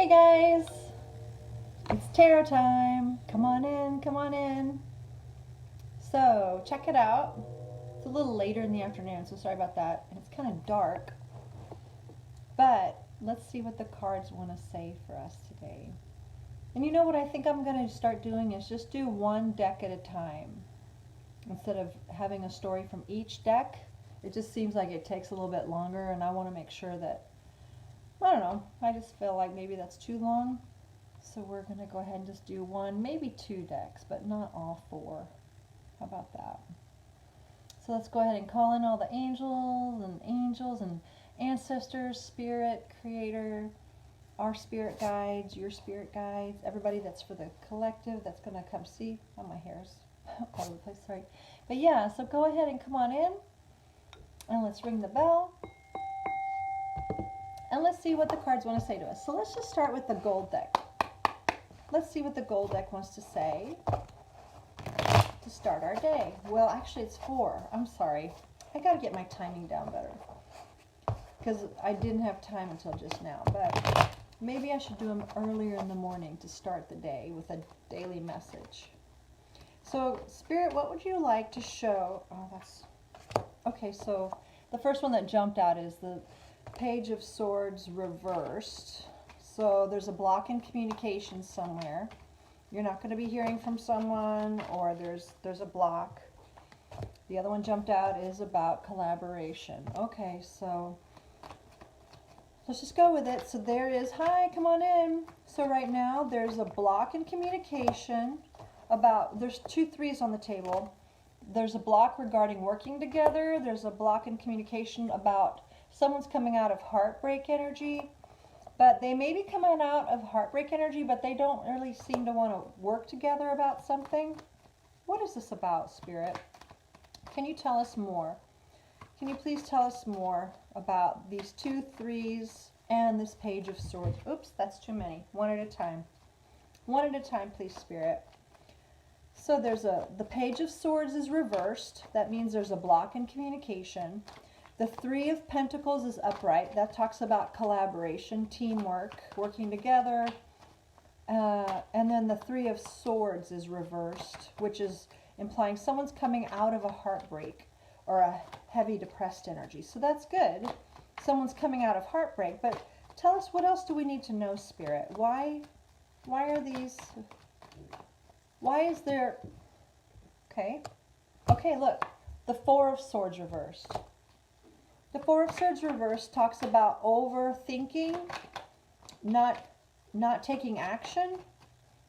Hey guys, it's tarot time. Come on in, come on in. So, check it out. It's a little later in the afternoon, so sorry about that. And it's kind of dark. But let's see what the cards want to say for us today. And you know what I think I'm going to start doing is just do one deck at a time. Instead of having a story from each deck, it just seems like it takes a little bit longer, and I want to make sure that, I don't know, I just feel like maybe that's too long. So we're going to go ahead and just do one, maybe two decks, but not all four. How about that? So let's go ahead and call in all the angels and ancestors, spirit, creator, our spirit guides, your spirit guides, everybody that's for the collective that's going to come see. Oh, my hair's all over the place, sorry. But yeah, so go ahead and come on in, and let's ring the bell. And let's see what the cards want to say to us. So let's just start with the gold deck. Let's see what the gold deck wants to say to start our day. Well, actually it's 4. I'm sorry. I got to get my timing down better because I didn't have time until just now. But maybe I should do them earlier in the morning to start the day with a daily message. So, Spirit, what would you like to show? Oh, that's... Okay, so the first one that jumped out is the Page of Swords reversed. So there's a block in communication somewhere. You're not going to be hearing from someone, or there's a block. The other one jumped out is about collaboration. Okay, so let's just go with it. So there is, hi, come on in. So right now there's a block in communication about, there's 2 3s on the table. There's a block regarding working together. There's a block in communication about someone's coming out of heartbreak energy. But they may be coming out of heartbreak energy, but they don't really seem to want to work together about something. What is this about, Spirit? Can you tell us more? Can you please tell us more about these 2 3s and this Page of Swords? Oops, that's too many. One at a time. One at a time, please, Spirit. So there's the Page of Swords is reversed. That means there's a block in communication. The 3 of Pentacles is upright. That talks about collaboration, teamwork, working together. And then the 3 of Swords is reversed, which is implying someone's coming out of a heartbreak or a heavy depressed energy. So that's good. Someone's coming out of heartbreak. But tell us, what else do we need to know, Spirit? Why are these... Why is there... Okay, look. The 4 of Swords reversed. The 4 of Swords reversed talks about overthinking, not taking action.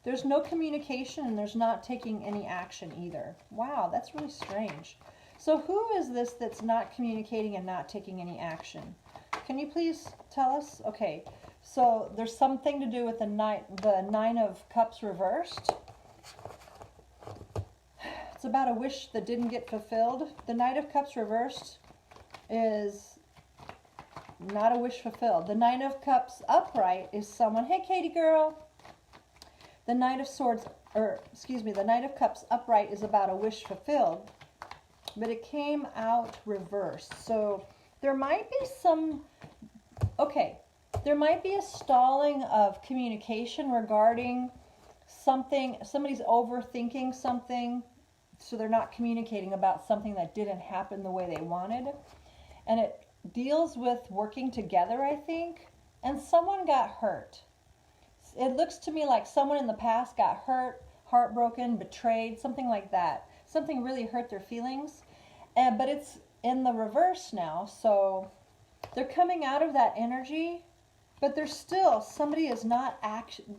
There's no communication, and there's not taking any action either. Wow, that's really strange. So who is this that's not communicating and not taking any action? Can you please tell us? Okay, so there's something to do with the 9 of Cups reversed. It's about a wish that didn't get fulfilled. The Knight of Cups reversed is not a wish fulfilled. The 9 of Cups upright is someone, hey Katie girl. The Knight of Swords, the Knight of Cups upright is about a wish fulfilled, but it came out reversed. So there might be there might be a stalling of communication regarding something. Somebody's overthinking something, so they're not communicating about something that didn't happen the way they wanted. And it deals with working together, I think. And someone got hurt. It looks to me like someone in the past got hurt, heartbroken, betrayed, something like that. Something really hurt their feelings. But it's in the reverse now. So they're coming out of that energy, but there's still, somebody is not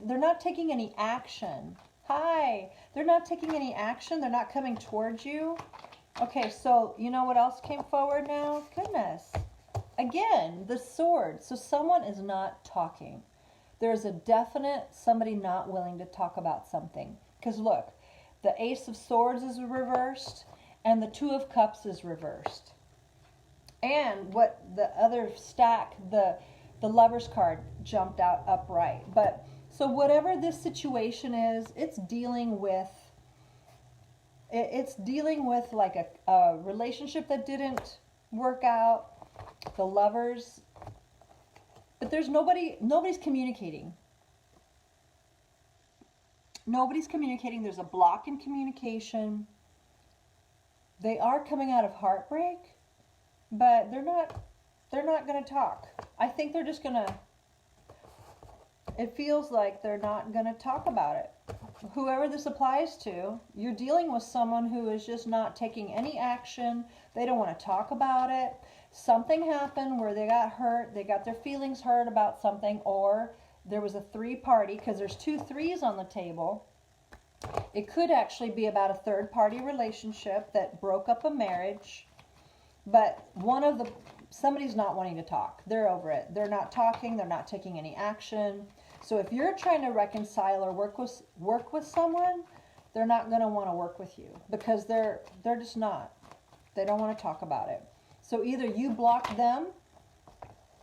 they're not taking any action. Hi, they're not taking any action. They're not coming towards you. Okay, so you know what else came forward now? Goodness. Again, the sword. So someone is not talking. There's a definite somebody not willing to talk about something. Because look, the Ace of Swords is reversed, and the 2 of Cups is reversed. And what the other stack, the Lover's card jumped out upright. But so whatever this situation is, it's dealing with like a relationship that didn't work out, the lovers, but there's nobody's communicating. Nobody's communicating. There's a block in communication. They are coming out of heartbreak, but they're not going to talk. I think they're just going to, it feels like they're not going to talk about it. Whoever this applies to, you're dealing with someone who is just not taking any action. They don't want to talk about it. Something happened where they got hurt, they got their feelings hurt about something, or there was a three-party, because there's 2 3s on the table. It could actually be about a third-party relationship that broke up a marriage, but somebody's not wanting to talk. They're over it. They're not talking. They're not taking any action. So if you're trying to reconcile or work with someone, they're not going to want to work with you because they're just not. They don't want to talk about it. So either you blocked them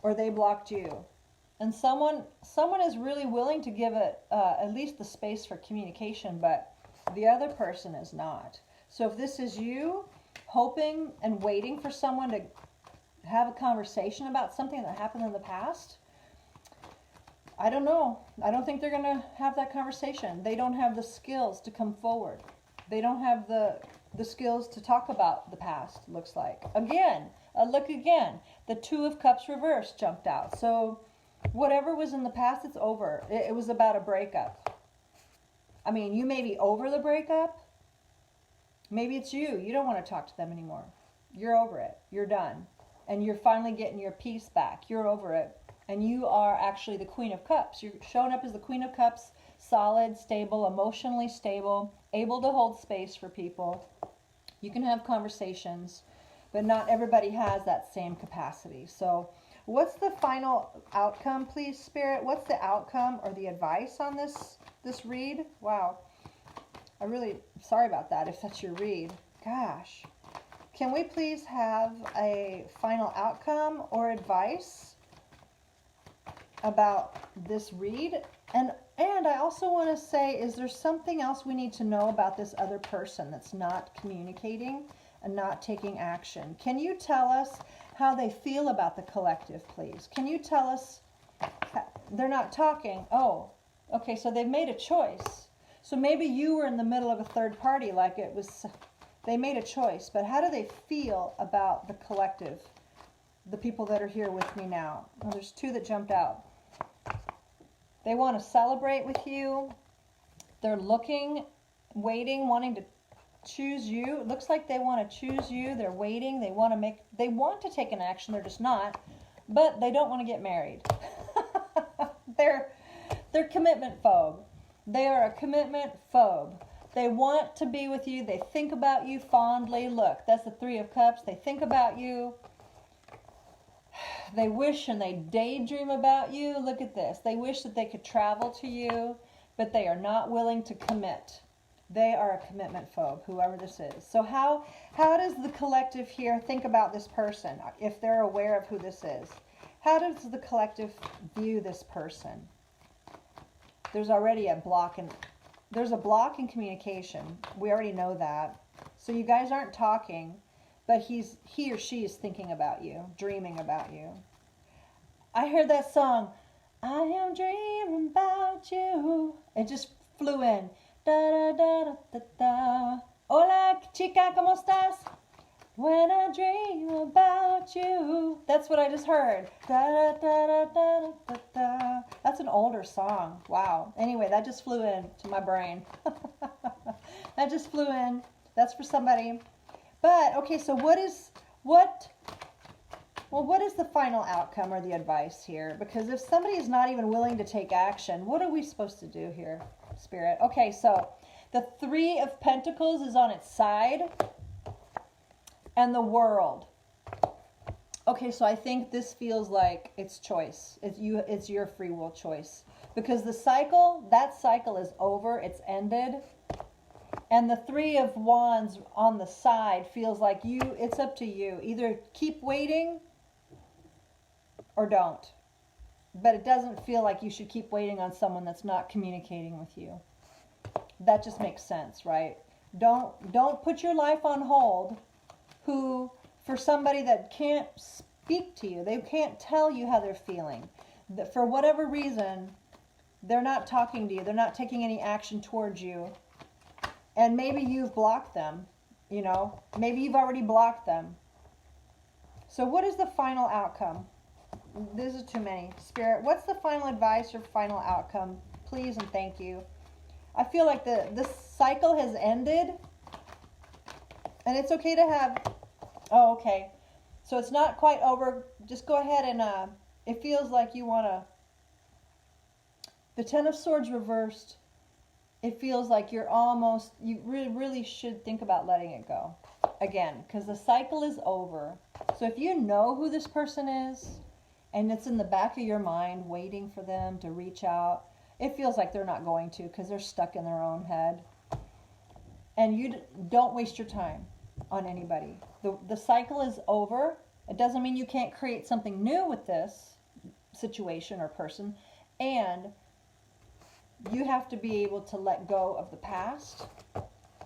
or they blocked you. And someone is really willing to give it at least the space for communication, but the other person is not. So if this is you hoping and waiting for someone to have a conversation about something that happened in the past, I don't know. I don't think they're going to have that conversation. They don't have the skills to come forward. They don't have the skills to talk about the past, looks like. Again, look again. The 2 of Cups reversed jumped out. So whatever was in the past, it's over. It was about a breakup. I mean, you may be over the breakup. Maybe it's you. You don't want to talk to them anymore. You're over it. You're done. And you're finally getting your peace back. You're over it. And you are actually the Queen of Cups. You're showing up as the Queen of Cups, solid, stable, emotionally stable, able to hold space for people. You can have conversations, but not everybody has that same capacity. So what's the final outcome, please, Spirit? What's the outcome or the advice on this read? Wow. I'm really sorry about that if that's your read. Gosh. Can we please have a final outcome or advice about this read? And I also want to say, is there something else we need to know about this other person that's not communicating and not taking action? Can you tell us how they feel about the collective, please? Can you tell us, they're not talking. Oh, okay, so they've made a choice. So maybe you were in the middle of a third party, like it was, they made a choice. But how do they feel about the collective, the people that are here with me now? Well, there's 2 that jumped out. They want to celebrate with you. They're looking, waiting, wanting to choose you. It looks like they want to choose you. They're waiting. They want to take an action. They're just not. But they don't want to get married. They're commitment phobe. They are a commitment phobe. They want to be with you. They think about you fondly. Look, that's the 3 of Cups. They think about you. They wish and they daydream about you. Look at this. They wish that they could travel to you, but they are not willing to commit. They are a commitment phobe, whoever this is. So how does the collective here think about this person, if they're aware of who this is? How does the collective view this person? There's already a block in communication. We already know that. So you guys aren't talking. But he or she is thinking about you, dreaming about you. I heard that song, I am dreaming about you. It just flew in. Da da da da da da. Hola, chica, ¿cómo estás? When I dream about you. That's what I just heard. Da da da da da da da. That's an older song. Wow. Anyway, that just flew in to my brain. That just flew in. That's for somebody. But, okay, so what is the final outcome or the advice here? Because if somebody is not even willing to take action, what are we supposed to do here, Spirit? Okay, so the 3 of Pentacles is on its side, and the World. Okay, so I think this feels like it's choice. It's your free will choice. Because that cycle is over, it's ended. And the 3 of Wands on the side feels like it's up to you. Either keep waiting or don't. But it doesn't feel like you should keep waiting on someone that's not communicating with you. That just makes sense, right? Don't put your life on hold for somebody that can't speak to you. They can't tell you how they're feeling. For whatever reason, They're not talking to you. They're not taking any action towards you. And maybe you've blocked them, you know. Maybe you've already blocked them. So what is the final outcome? This is too many. Spirit, what's the final advice or final outcome? Please and thank you. I feel like the cycle has ended. And it's okay to have... Oh, okay. So it's not quite over. Just go ahead and... it feels like you want to... The Ten of Swords reversed. It feels like you're almost... You really should think about letting it go. Again, because the cycle is over. So if you know who this person is, and it's in the back of your mind waiting for them to reach out, it feels like they're not going to because they're stuck in their own head. And you don't waste your time on anybody. The cycle is over. It doesn't mean you can't create something new with this situation or person. And you have to be able to let go of the past.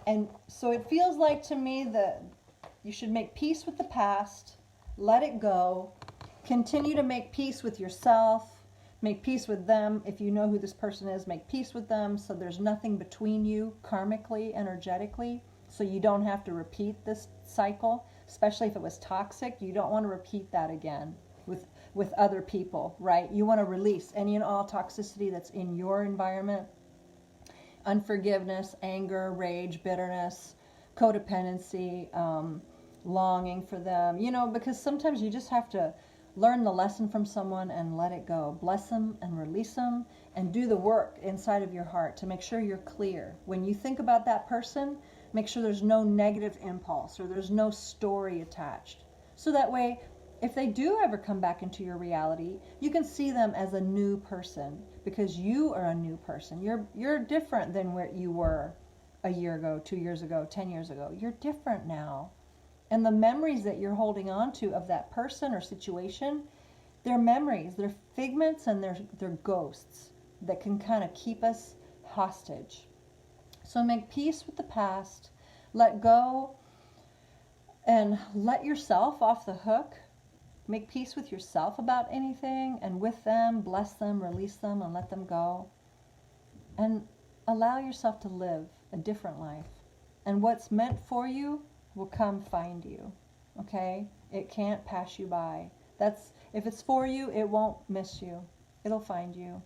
And so it feels like to me that you should make peace with the past, let it go, continue to make peace with yourself, make peace with them. If you know who this person is, make peace with them so there's nothing between you karmically, energetically, so you don't have to repeat this cycle, especially if it was toxic. You don't want to repeat that again with other people, right? You want to release any and all toxicity that's in your environment. Unforgiveness, anger, rage, bitterness, codependency, longing for them, you know, because sometimes you just have to learn the lesson from someone and let it go. Bless them and release them and do the work inside of your heart to make sure you're clear. When you think about that person, make sure there's no negative impulse or there's no story attached. So that way, if they do ever come back into your reality, you can see them as a new person because you are a new person. You're different than where you were a year ago, 2 years ago, 10 years ago. You're different now. And the memories that you're holding on to of that person or situation, they're memories, they're figments, and they're ghosts that can kind of keep us hostage. So make peace with the past, let go, and let yourself off the hook. Make peace with yourself about anything and with them, bless them, release them, and let them go. And allow yourself to live a different life. And what's meant for you will come find you, okay? It can't pass you by. If it's for you, it won't miss you. It'll find you.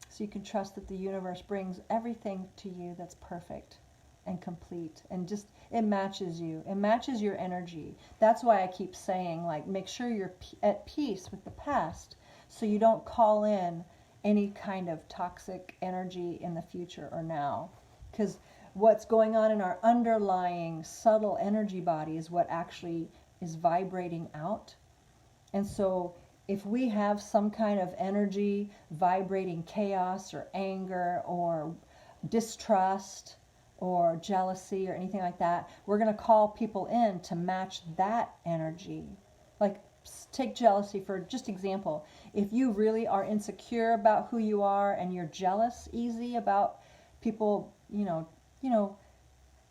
So you can trust that the universe brings everything to you that's perfect and complete, and just it matches you. It matches your energy. That's why I keep saying, like, make sure you're at peace with the past so you don't call in any kind of toxic energy in the future or now. Because what's going on in our underlying subtle energy body is what actually is vibrating out. And so if we have some kind of energy vibrating chaos or anger or distrust or jealousy or anything like that, we're going to call people in to match that energy. Like, take jealousy for just example. If you really are insecure about who you are and you're jealous easy about people, you know,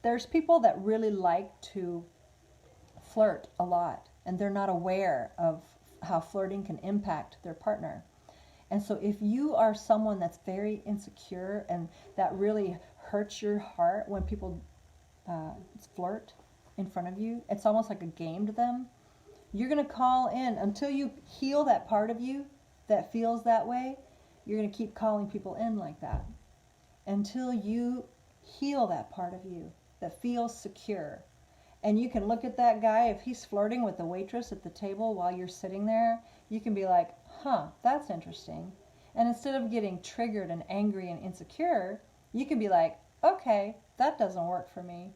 there's people that really like to flirt a lot and they're not aware of how flirting can impact their partner. And so if you are someone that's very insecure and that really hurts your heart when people flirt in front of you, it's almost like a game to them. You're going to call in until you heal that part of you that feels that way. You're going to keep calling people in like that until you heal that part of you that feels secure. And you can look at that guy, if he's flirting with the waitress at the table while you're sitting there, you can be like, huh, that's interesting. And instead of getting triggered and angry and insecure, you can be like, okay, that doesn't work for me.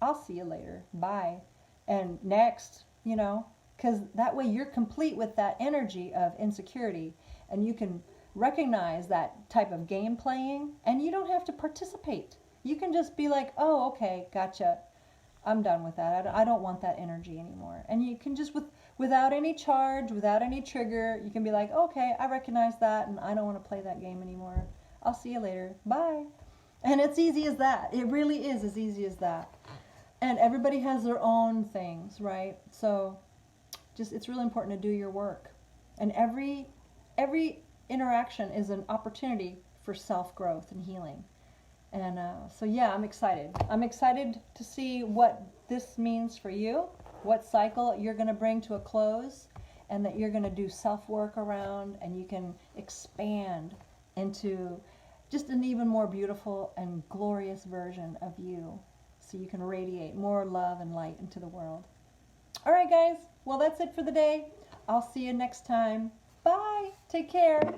I'll see you later. Bye. And next, you know, because that way you're complete with that energy of insecurity and you can recognize that type of game playing and you don't have to participate. You can just be like, oh, okay, gotcha. I'm done with that. I don't want that energy anymore. And you can just, without any charge, without any trigger, you can be like, okay, I recognize that and I don't want to play that game anymore. I'll see you later. Bye. And it's easy as that. It really is as easy as that. And everybody has their own things, right? So just, it's really important to do your work. And every interaction is an opportunity for self-growth and healing. And so yeah, I'm excited. I'm excited to see what this means for you, what cycle you're going to bring to a close, and that you're going to do self-work around, and you can expand into just an even more beautiful and glorious version of you, so you can radiate more love and light into the world. All right, guys. Well, that's it for the day. I'll see you next time. Bye. Take care.